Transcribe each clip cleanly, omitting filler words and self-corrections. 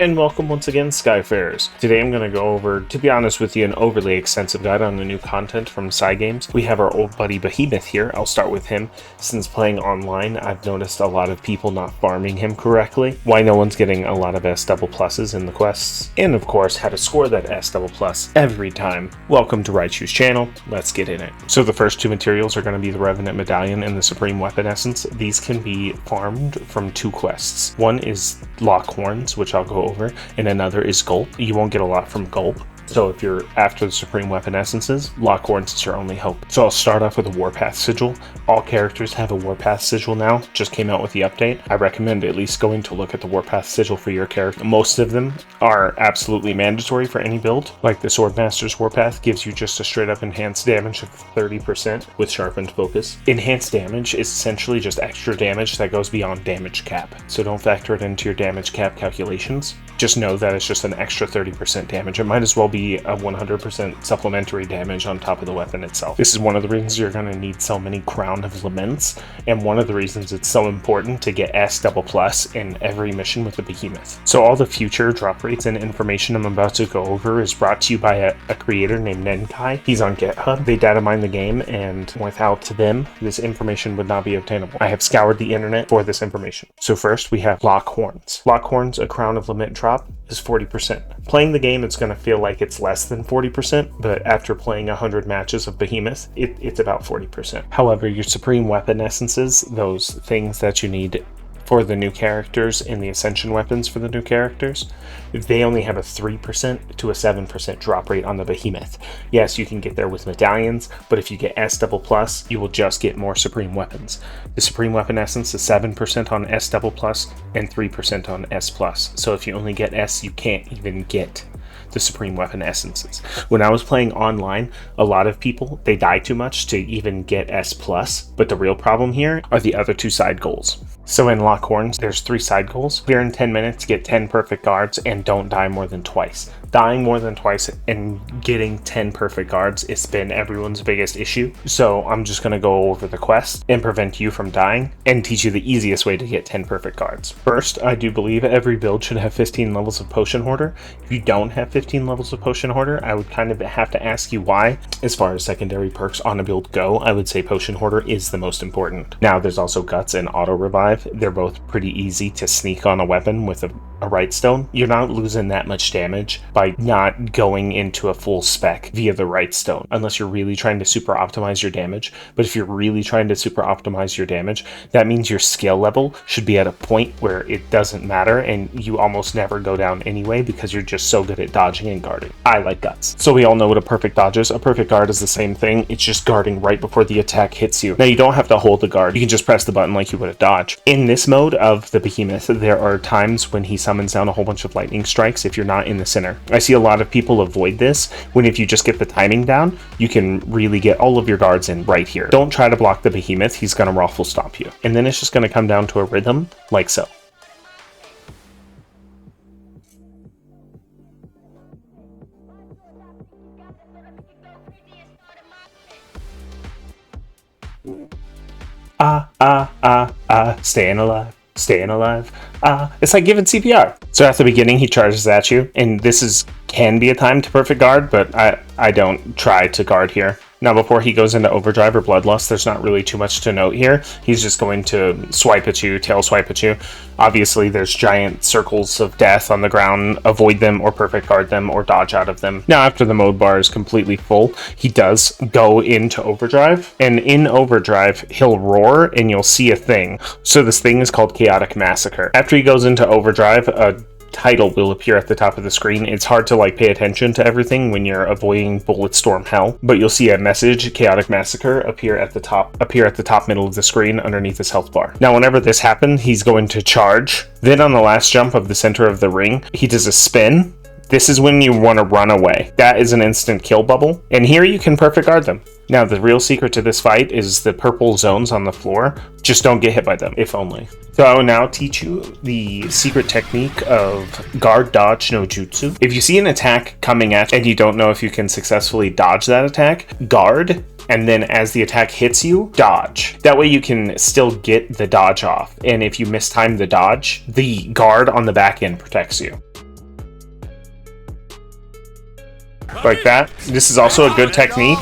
And welcome once again, Skyfarers. Today I'm going to go over, to be honest with you, an overly extensive guide on the new content from Cygames. We have our old buddy Behemoth here. I'll start with him. Since playing online, I've noticed a lot of people not farming him correctly, why no one's getting a lot of S double pluses in the quests, and of course how to score that S double plus every time. Welcome to Raichu's channel, let's get in it. So the first two materials are going to be the Revenant Medallion and the Supreme Weapon Essence. These can be farmed from two quests. One is Lock Horns, which I'll go over, and another is Gulp. You won't get a lot from Gulp, so if you're after the Supreme Weapon Essences, Lock Horns is your only hope. So I'll start off with a Warpath Sigil. All characters have a Warpath Sigil now, just came out with the update. I recommend at least going to look at the Warpath Sigil for your character. Most of them are absolutely mandatory for any build, like the Swordmaster's Warpath gives you just a straight up enhanced damage of 30% with Sharpened Focus. Enhanced damage is essentially just extra damage that goes beyond damage cap, so don't factor it into your damage cap calculations. Just know that it's just an extra 30% damage. It might as well be a 100% supplementary damage on top of the weapon itself. This is one of the reasons you're going to need so many Crown of Laments, and one of the reasons it's so important to get S double plus in every mission with the Behemoth. So all the future drop rates and information I'm about to go over is brought to you by a creator named Nenkai. He's on GitHub. They data mine the game, and without them, this information would not be obtainable. I have scoured the internet for this information. So first we have Lock Horns. Lock Horns, a Crown of Lament drop, is 40%. Playing the game, it's going to feel like it's less than 40%, but after playing 100 matches of Behemoth, it's about 40%. However, your Supreme Weapon Essences, those things that you need for the new characters and the Ascension weapons for the new characters, they only have a 3% to a 7% drop rate on the Behemoth. Yes, you can get there with medallions, but if you get S double plus, you will just get more Supreme Weapons. The Supreme Weapon Essence is 7% on S double plus and 3% on S plus. So if you only get S, you can't even get the Supreme Weapon Essences. When I was playing online, a lot of people, they die too much to even get S+, but the real problem here are the other two side goals. So in Lock Horns, there's 3 side goals. Clear in 10 minutes, get 10 perfect guards, and don't die more than twice. Dying more than twice and getting 10 perfect guards has been everyone's biggest issue. So I'm just going to go over the quest and prevent you from dying and teach you the easiest way to get 10 perfect guards. First, I do believe every build should have 15 levels of Potion Hoarder. If you don't have 15 levels of Potion Hoarder, I would kind of have to ask you why. As far as secondary perks on a build go, I would say Potion Hoarder is the most important. Now, there's also Guts and Auto Revive. They're both pretty easy to sneak on a weapon with a Right Stone. You're not losing that much damage by not going into a full spec via the Right Stone, unless you're really trying to super optimize your damage. But if you're really trying to super optimize your damage, that means your skill level should be at a point where it doesn't matter and you almost never go down anyway because you're just so good at dodging and guarding. I like Guts. So we all know what a perfect dodge is. A perfect guard is the same thing. It's just guarding right before the attack hits you. Now you don't have to hold the guard. You can just press the button like you would a dodge. In this mode of the Behemoth, there are times when he summons down a whole bunch of lightning strikes if you're not in the center. I see a lot of people avoid this when if you just get the timing down, you can really get all of your guards in right here. Don't try to block the Behemoth. He's going to raffle stomp you. And then it's just going to come down to a rhythm like so. Staying alive. It's like giving CPR. So at the beginning, he charges at you, and this can be a time to perfect guard, but I don't try to guard here. Now, before he goes into Overdrive or Bloodlust, there's not really too much to note here. He's just going to swipe at you, tail swipe at you. Obviously, there's giant circles of death on the ground. Avoid them or perfect guard them or dodge out of them. Now, after the mode bar is completely full, he does go into Overdrive. And in Overdrive, he'll roar and you'll see a thing. So this thing is called Chaotic Massacre. After he goes into Overdrive, a title will appear at the top of the screen. It's hard to pay attention to everything when you're avoiding Bulletstorm Hell, but you'll see a message, Chaotic Massacre, appear at the top middle of the screen underneath his health bar. Now, whenever this happens, he's going to charge. Then on the last jump of the center of the ring, he does a spin. This is when you want to run away. That is an instant kill bubble, and here you can perfect guard them. Now, the real secret to this fight is the purple zones on the floor. Just don't get hit by them, if only. So I will now teach you the secret technique of guard dodge no jutsu. If you see an attack coming at you and you don't know if you can successfully dodge that attack, guard, and then as the attack hits you, dodge. That way you can still get the dodge off. And if you mistime the dodge, the guard on the back end protects you. like that. This is also a good technique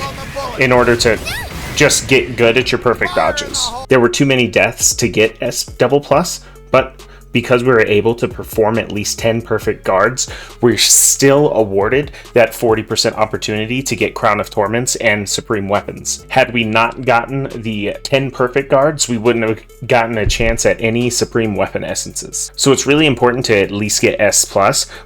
in order to just get good at your perfect dodges. There were too many deaths to get S double plus, but because we were able to perform at least 10 perfect guards, we're still awarded that 40% opportunity to get Crown of Torments and Supreme Weapons. Had we not gotten the 10 perfect guards, we wouldn't have gotten a chance at any Supreme Weapon Essences. So it's really important to at least get S+,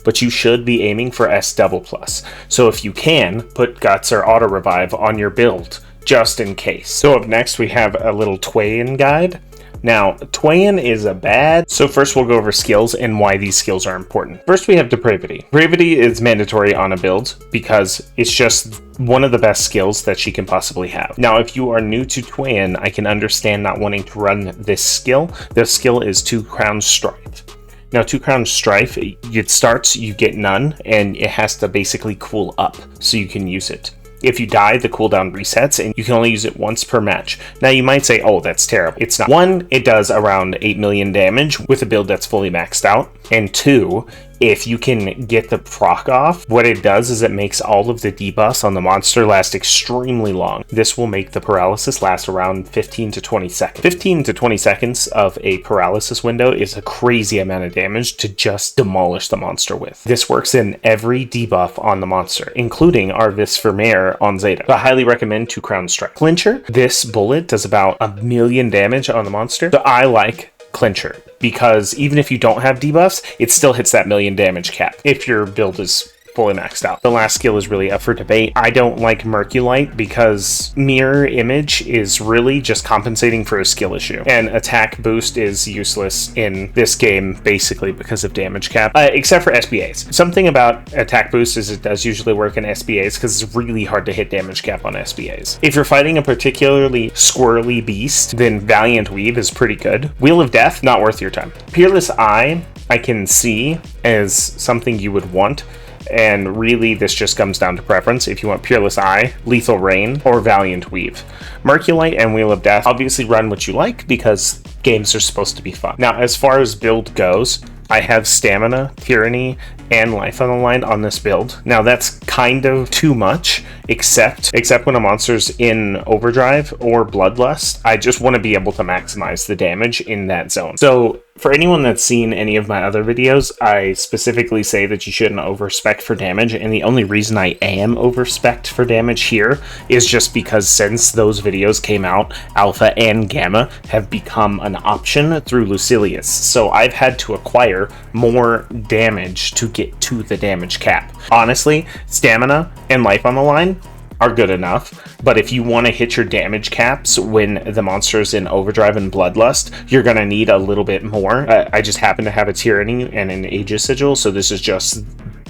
but you should be aiming for S double plus. So if you can, put Guts or Auto Revive on your build, just in case. So up next we have a little Tweyen guide. Now, Tweyen is a bad, so first we'll go over skills and why these skills are important. First we have Depravity. Depravity is mandatory on a build because it's just one of the best skills that she can possibly have. Now, if you are new to Tweyen, I can understand not wanting to run this skill. This skill is 2 Crown Strife. Now, 2 Crown Strife, it starts, you get none, and it has to basically cool up so you can use it. If you die, the cooldown resets, and you can only use it once per match. Now, you might say, oh, that's terrible. It's not. 1, it does around 8 million damage with a build that's fully maxed out. And 2, if you can get the proc off, what it does is it makes all of the debuffs on the monster last extremely long. This will make the paralysis last around 15 to 20 seconds. 15 to 20 seconds of a paralysis window is a crazy amount of damage to just demolish the monster with. This works in every debuff on the monster, including our Visvermeer on Zeta. So I highly recommend 2 Crown Strike. Clincher, this bullet does about 1 million damage on the monster. So I like Clincher, because even if you don't have debuffs, it still hits that 1 million damage cap if your build is fully maxed out. The last skill is really up for debate. I don't like Merculite because Mirror Image is really just compensating for a skill issue, and Attack Boost is useless in this game basically because of damage cap, except for SBAs. Something about Attack Boost is it does usually work in SBAs because it's really hard to hit damage cap on SBAs. If you're fighting a particularly squirrely beast, then Valiant Weave is pretty good. Wheel of Death, not worth your time. Peerless Eye, I can see as something you would want, and really this just comes down to preference. If you want Peerless Eye, Lethal Rain, or Valiant Weave. Merculite and Wheel of Death, obviously run what you like because games are supposed to be fun. Now, as far as build goes, I have Stamina, Tyranny, and Life on the line on this build. Now that's kind of too much, except when a monster's in Overdrive or Bloodlust. I just want to be able to maximize the damage in that zone. So for anyone that's seen any of my other videos, I specifically say that you shouldn't overspec for damage, and the only reason I am overspec'd for damage here is just because since those videos came out, Alpha and Gamma have become an option through Lucilius. So I've had to acquire more damage to get to the damage cap. Honestly, Stamina and Life on the line are good enough, but if you want to hit your damage caps when the monster's in Overdrive and Bloodlust, you're going to need a little bit more. I just happen to have a Tyranny and an Aegis Sigil, so this is just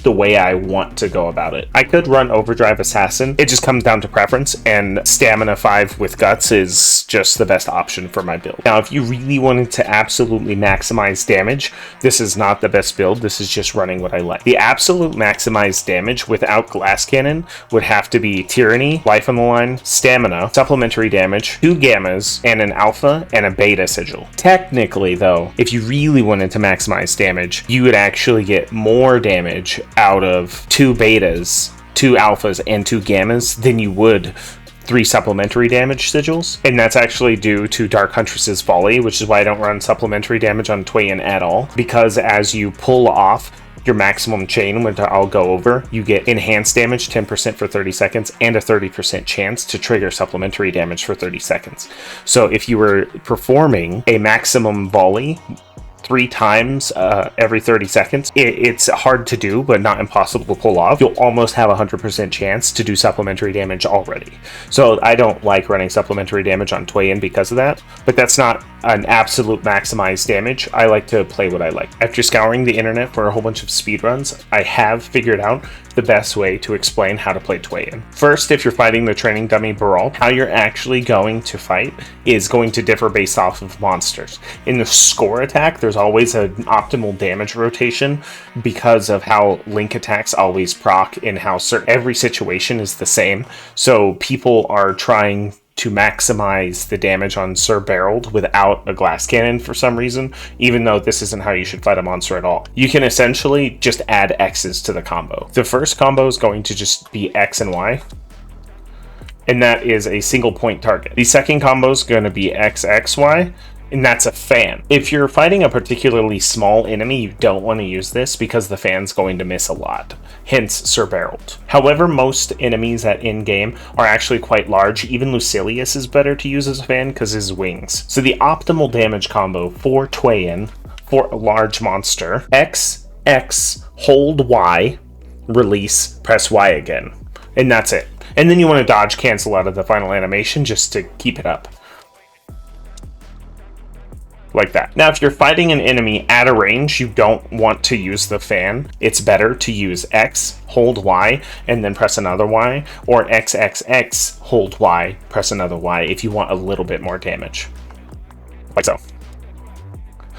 the way I want to go about it. I could run Overdrive Assassin. It just comes down to preference, and Stamina 5 with Guts is just the best option for my build. Now, if you really wanted to absolutely maximize damage, this is not the best build. This is just running what I like. The absolute maximized damage without Glass Cannon would have to be Tyranny, Life on the Line, Stamina, Supplementary Damage, 2 Gammas, and an Alpha and a Beta Sigil. Technically, though, if you really wanted to maximize damage, you would actually get more damage out of 2 betas, 2 alphas, and 2 gammas than you would 3 supplementary damage sigils, and that's actually due to Dark Huntress's Volley, which is why I don't run supplementary damage on Tweyen at all, because as you pull off your maximum chain, which I'll go over, you get enhanced damage 10% for 30 seconds and a 30% chance to trigger supplementary damage for 30 seconds. So if you were performing a maximum volley 3 times every 30 seconds, it's hard to do, but not impossible to pull off. You'll almost have a 100% chance to do supplementary damage already. So I don't like running supplementary damage on Tweyen because of that, but that's not an absolute maximized damage. I like to play what I like. After scouring the internet for a whole bunch of speedruns, I have figured out the best way to explain how to play Tweyen. First, if you're fighting the training dummy Baral, how you're actually going to fight is going to differ based off of monsters. In the score attack, there's always an optimal damage rotation because of how Link attacks always proc and how every situation is the same. So people are trying to maximize the damage on Sir Barreled without a glass cannon for some reason, even though this isn't how you should fight a monster at all. You can essentially just add X's to the combo. The first combo is going to just be X and Y, and that is a single point target. The second combo is going to be XXY, and that's a fan. If you're fighting a particularly small enemy, you don't want to use this because the fan's going to miss a lot, hence Sir Barreled. However, most enemies at in-game are actually quite large. Even Lucilius is better to use as a fan because his wings. So the optimal damage combo for Tweyen, for a large monster, X, hold Y, release, press Y again. And that's it. And then you want to dodge cancel out of the final animation just to keep it up. Like that. Now, if you're fighting an enemy at a range, you don't want to use the fan. It's better to use X, hold Y, and then press another Y, or XXX, hold Y, press another Y if you want a little bit more damage. Like so.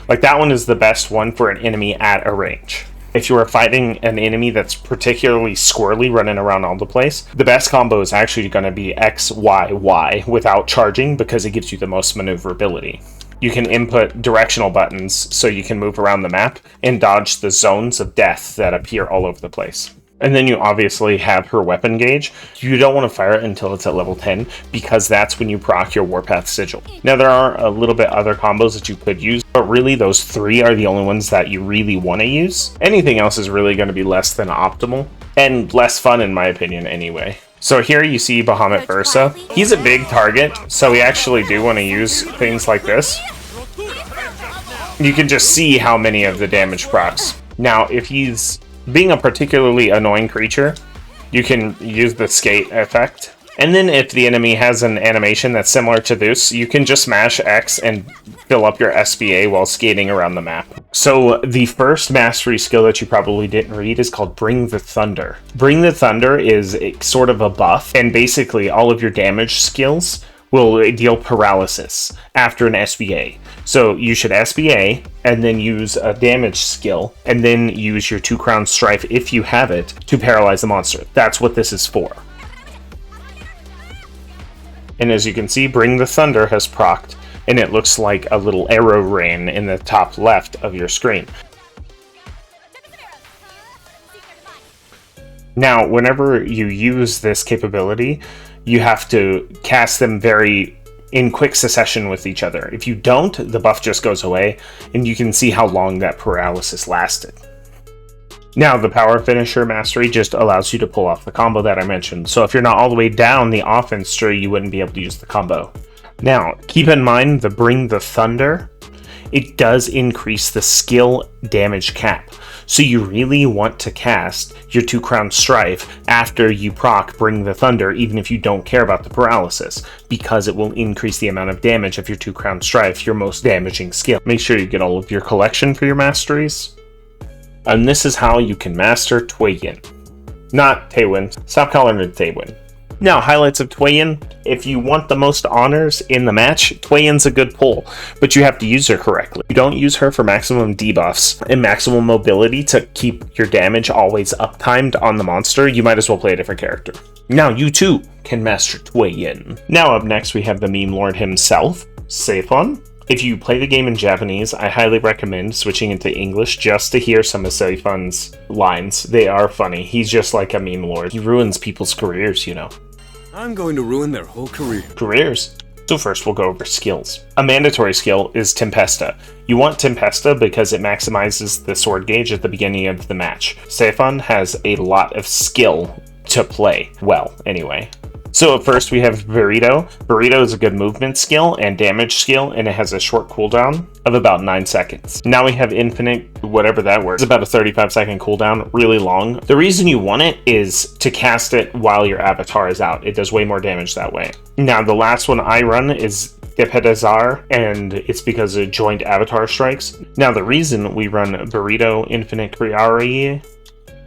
Like that one is the best one for an enemy at a range. If you are fighting an enemy that's particularly squirrely, running around all the place, the best combo is actually going to be XYY without charging because it gives you the most maneuverability. You can input directional buttons so you can move around the map and dodge the zones of death that appear all over the place. And then you obviously have her weapon gauge. You don't want to fire it until it's at level 10 because that's when you proc your Warpath Sigil. Now there are a little bit other combos that you could use, but really those three are the only ones that you really want to use. Anything else is really going to be less than optimal and less fun in my opinion anyway. So here you see Behemoth Versa. He's a big target, so we actually do want to use things like this. You can just see how many of the damage procs. Now, if he's being a particularly annoying creature, you can use the skate effect. And then if the enemy has an animation that's similar to this, you can just smash X and fill up your SBA while skating around the map. So the first mastery skill that you probably didn't read is called Bring the Thunder. Bring the Thunder is sort of a buff, and basically all of your damage skills will deal paralysis after an SBA. So you should SBA and then use a damage skill and then use your 2 Crown Strife if you have it to paralyze the monster. That's what this is for. And as you can see, Bring the Thunder has procced, and it looks like a little arrow rain in the top left of your screen. Now, whenever you use this capability, you have to cast them very in quick succession with each other. If you don't, the buff just goes away, and you can see how long that paralysis lasted. Now, the Power Finisher Mastery just allows you to pull off the combo that I mentioned. So if you're not all the way down the offense tree, you wouldn't be able to use the combo. Now, keep in mind the Bring the Thunder. It does increase the skill damage cap. So you really want to cast your 2 Crown Strife after you proc Bring the Thunder, even if you don't care about the paralysis, because it will increase the amount of damage of your 2 Crown Strife, your most damaging skill. Make sure you get all of your collection for your masteries. And this is how you can master Tweyen. Not Tweyen. Stop calling it Tweyen. Now, highlights of Tweyen. If you want the most honors in the match, Tweyen's a good pull, but you have to use her correctly. You don't use her for maximum debuffs and maximum mobility to keep your damage always uptimed on the monster. You might as well play a different character. Now, you too can master Tweyen. Now, up next, we have the meme lord himself, Seofon. If you play the game in Japanese, I highly recommend switching into English just to hear some of Seofon's lines. They are funny. He's just like a meme lord. He ruins people's careers, you know. I'm going to ruin their whole careers. So first we'll go over skills. A mandatory skill is Tempesta. You want Tempesta because it maximizes the sword gauge at the beginning of the match. Seofon has a lot of skill to play well, anyway. So at first we have Burrito. Burrito is a good movement skill and damage skill, and it has a short cooldown of about 9 seconds. Now we have Infinite, whatever that word. It's about a 35-second cooldown, really long. The reason you want it is to cast it while your avatar is out. It does way more damage that way. Now the last one I run is Depedazar, and it's because of joint avatar strikes. Now the reason we run Burrito Infinite Prioritize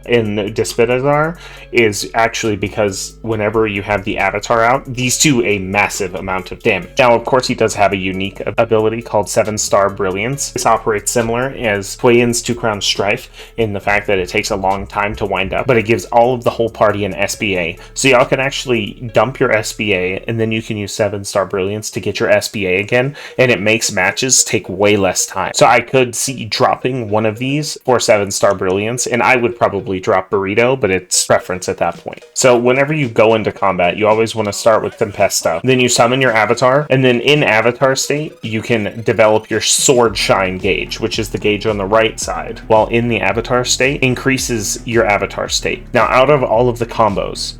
in Dispidazar is actually because whenever you have the avatar out, these do a massive amount of damage. Now, of course, he does have a unique ability called 7-Star Brilliance. This operates similar as Tweyen's 2-Crown Strife in the fact that it takes a long time to wind up, but it gives all of the whole party an SBA. So y'all can actually dump your SBA, and then you can use 7-Star Brilliance to get your SBA again, and it makes matches take way less time. So I could see dropping one of these for 7-Star Brilliance, and I would probably drop Burrito, but it's preference at that point. So whenever you go into combat, you always want to start with Tempesta. Then you summon your avatar, and then in avatar state, you can develop your Sword Shine gauge, which is the gauge on the right side, while in the avatar state increases your avatar state. Now, out of all of the combos,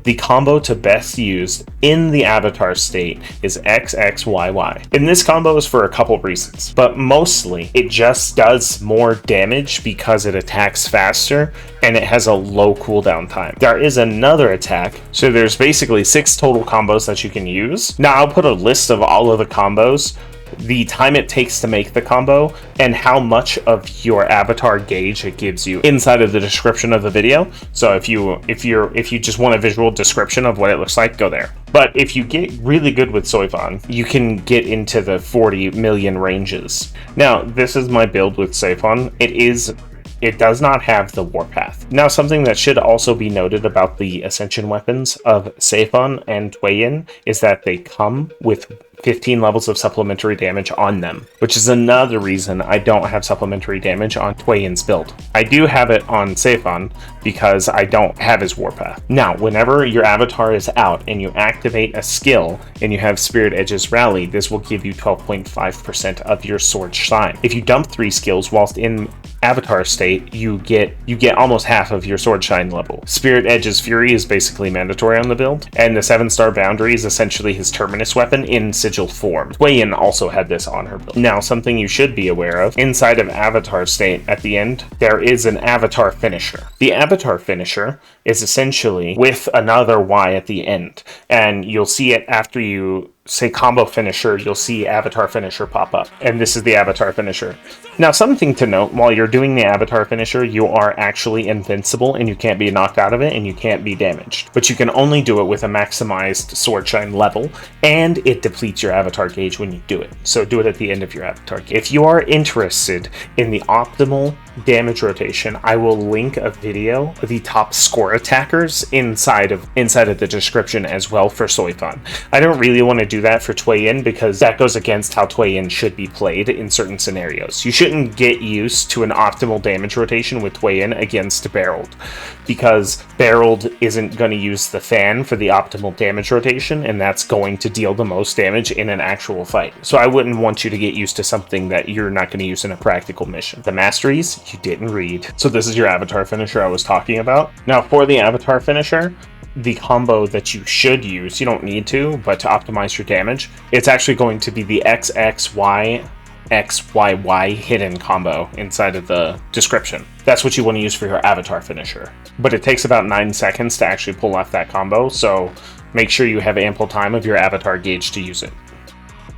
the combo to best use in the avatar state is XXYY. And this combo is for a couple reasons, but mostly it just does more damage because it attacks faster and it has a low cooldown time. There is another attack, so there's basically 6 total combos that you can use. Now I'll put a list of all of the combos, the time it takes to make the combo, and how much of your avatar gauge it gives you inside of the description of the video. So if you just want a visual description of what it looks like, go there. But if you get really good with Soefon, you can get into the 40 million ranges. Now, this is my build with Soefon. It does not have the Warpath. Now, something that should also be noted about the Ascension weapons of Soefon and Tweyen is that they come with 15 levels of supplementary damage on them, which is another reason I don't have supplementary damage on Tweyen's build. I do have it on Soefon because I don't have his Warpath. Now, whenever your avatar is out and you activate a skill and you have Spirit Edge's Rally, this will give you 12.5% of your Sword Shine. If you dump 3 skills whilst in avatar state, you get almost half of your Sword Shine level. Spirit Edge's Fury is basically mandatory on the build, and the 7-Star Boundary is essentially his Terminus weapon in sigil form. Tweyen also had this on her build. Now, something you should be aware of, inside of avatar state at the end, there is an avatar finisher. The avatar finisher is essentially with another Y at the end, and you'll see it after you say combo finisher, you'll see avatar finisher pop up, and this is the avatar finisher. Now, something to note, while you're doing the avatar finisher, you are actually invincible and you can't be knocked out of it and you can't be damaged, but you can only do it with a maximized Sword Shine level, and it depletes your avatar gauge when you do it, so do it at the end of your avatar gauge. If you are interested in the optimal damage rotation, I will link a video of the top score attackers inside of the description as well for Soefon. I don't really want to do that for Tweyen because that goes against how Tweyen should be played in certain scenarios. You shouldn't get used to an optimal damage rotation with Tweyen against Barreled, because Barreled isn't going to use the fan for the optimal damage rotation, and that's going to deal the most damage in an actual fight. So I wouldn't want you to get used to something that you're not going to use in a practical mission. The masteries, you didn't read. So this is your avatar finisher I was talking about. Now, for the avatar finisher, the combo that you should use, you don't need to, but to optimize your damage, it's actually going to be the XXYY hidden combo inside of the description. That's what you want to use for your avatar finisher. But it takes about 9 seconds to actually pull off that combo, so make sure you have ample time of your avatar gauge to use it.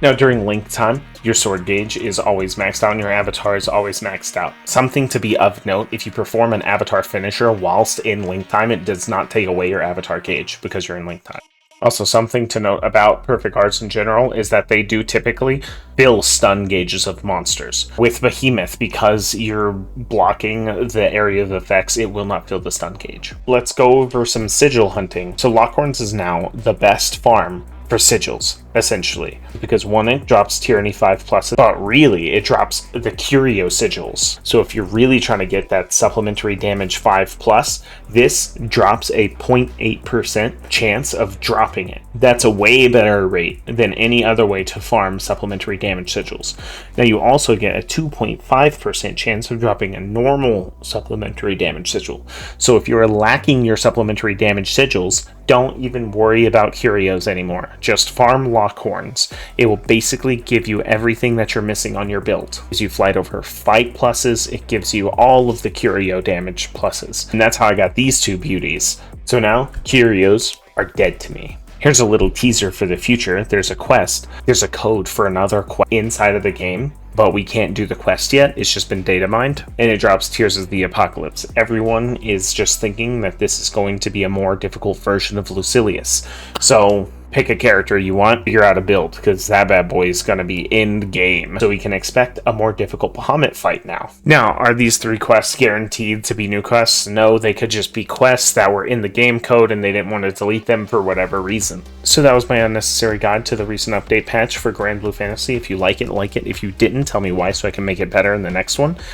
Now, during link time, your sword gauge is always maxed out and your avatar is always maxed out. Something to be of note, if you perform an avatar finisher whilst in link time, it does not take away your avatar gauge because you're in link time. Also, something to note about Perfect Hearts in general is that they do typically fill stun gauges of monsters. With Behemoth, because you're blocking the area of effects, it will not fill the stun gauge. Let's go over some sigil hunting. So Lockhorns is now the best farm for sigils, essentially, because one, it drops Tyranny 5+, but really it drops the Curio sigils. So if you're really trying to get that supplementary damage 5+, this drops a 0.8% chance of dropping it. That's a way better rate than any other way to farm supplementary damage sigils. Now you also get a 2.5% chance of dropping a normal supplementary damage sigil. So if you're lacking your supplementary damage sigils, don't even worry about Curios anymore. Just farm Lockhorns. It will basically give you everything that you're missing on your build. As you flight over fight pluses, it gives you all of the Curio damage pluses. And that's how I got these two beauties. So now, Curios are dead to me. Here's a little teaser for the future. There's a quest. There's a code for another quest inside of the game but we can't do the quest yet. It's just been data mined, and it drops Tears of the Apocalypse. Everyone is just thinking that this is going to be a more difficult version of Lucilius. So pick a character you want, figure out a build, because that bad boy is going to be in game. So we can expect a more difficult Behemoth fight now. Now, are these 3 quests guaranteed to be new quests? No, they could just be quests that were in the game code and they didn't want to delete them for whatever reason. So that was my unnecessary guide to the recent update patch for Granblue Fantasy. If you like it, like it. If you didn't, tell me why so I can make it better in the next one.